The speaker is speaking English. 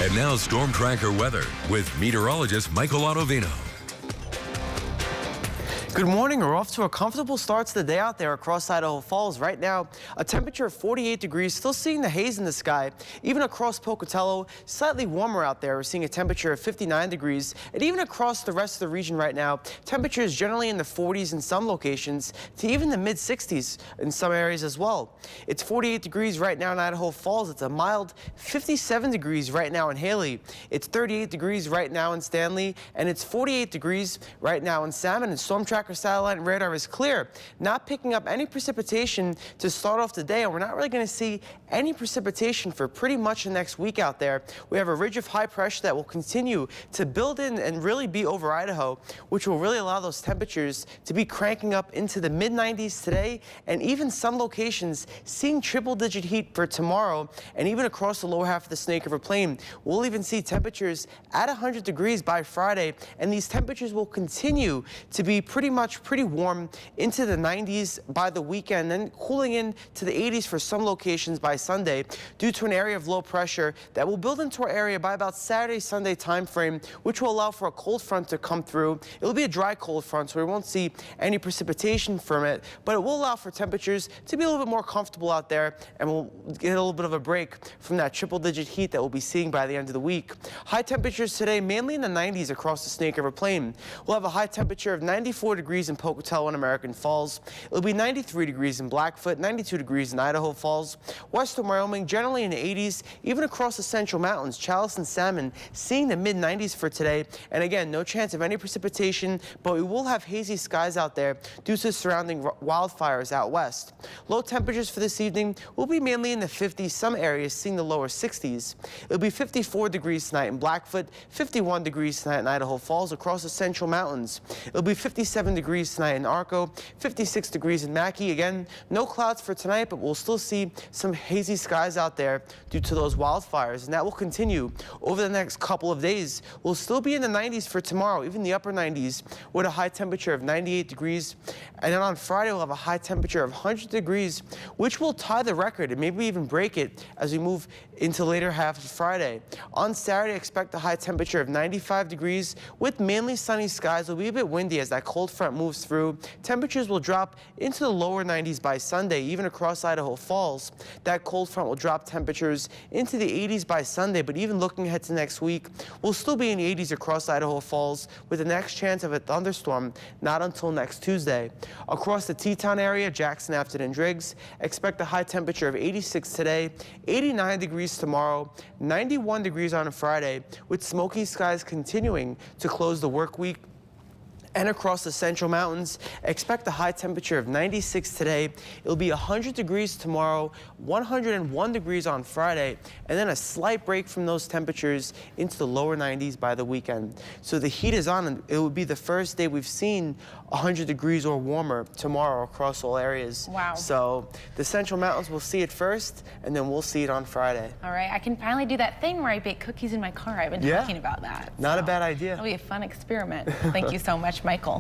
And now Storm Tracker weather with meteorologist Michael Autovino. Good morning. We're off to a comfortable start to the day out there across Idaho Falls. Right now, a temperature of 48 degrees, still seeing the haze in the sky. Even across Pocatello, slightly warmer out there. We're seeing a temperature of 59 degrees. And even across the rest of the region right now, temperatures generally in the 40s in some locations to even the mid 60s in some areas as well. It's 48 degrees right now in Idaho Falls. It's a mild 57 degrees right now in Haley. It's 38 degrees right now in Stanley, and it's 48 degrees right now in Salmon. And Storm Tracker satellite and radar is clear, not picking up any precipitation to start off the day, and we're not really going to see any precipitation for pretty much the next week out there. We have a ridge of high pressure that will continue to build in and really be over Idaho, which will really allow those temperatures to be cranking up into the mid 90s today, and even some locations seeing triple-digit heat for tomorrow, and even across the lower half of the Snake River Plain. We'll even see temperatures at 100 degrees by Friday, and these temperatures will continue to be pretty warm into the 90s by the weekend, then cooling in to the 80s for some locations by Sunday due to an area of low pressure that will build into our area by about Saturday, Sunday time frame, which will allow for a cold front to come through. It'll be a dry cold front, so we won't see any precipitation from it, but it will allow for temperatures to be a little bit more comfortable out there, and we'll get a little bit of a break from that triple-digit heat that we'll be seeing by the end of the week. High temperatures today, mainly in the 90s across the Snake River Plain. We'll have a high temperature of 94 degrees in Pocatello and American Falls. It'll be 93 degrees in Blackfoot, 92 degrees in Idaho Falls. Western Wyoming generally in the 80s, even across the Central Mountains. Chalice and Salmon seeing the mid 90s for today. And again, no chance of any precipitation, but we will have hazy skies out there due to surrounding wildfires out west. Low temperatures for this evening will be mainly in the 50s, some areas seeing the lower 60s. It'll be 54 degrees tonight in Blackfoot, 51 degrees tonight in Idaho Falls across the Central Mountains. It'll be 57 degrees tonight in Arco, 56 degrees in Mackay. Again, no clouds for tonight, but we'll still see some hazy skies out there due to those wildfires, and that will continue over the next couple of days. We'll still be in the 90s for tomorrow, even the upper 90s, with a high temperature of 98 degrees. And then on Friday, we'll have a high temperature of 100 degrees, which will tie the record and maybe even break it as we move into later half of Friday. On Saturday, expect a high temperature of 95 degrees with mainly sunny skies. It'll be a bit windy as that cold front moves through. Temperatures will drop into the lower 90s by Sunday, even across Idaho Falls. That cold front will drop temperatures into the 80s by Sunday, but even looking ahead to next week, we'll still be in the 80s across Idaho Falls with the next chance of a thunderstorm not until next Tuesday. Across the Teton area, Jackson, Afton, and Driggs, expect a high temperature of 86 today, 89 degrees tomorrow, 91 degrees on Friday, with smoky skies continuing to close the work week. And across the Central Mountains, expect a high temperature of 96 today. It'll be 100 degrees tomorrow, 101 degrees on Friday, and then a slight break from those temperatures into the lower 90s by the weekend. So the heat is on, and it will be the first day we've seen 100 degrees or warmer tomorrow across all areas. Wow. So the Central Mountains will see it first, and then we'll see it on Friday. All right, I can finally do that thing where I bake cookies in my car. I've been talking about that. Not a bad idea. It'll be a fun experiment. Thank you so much, Michael.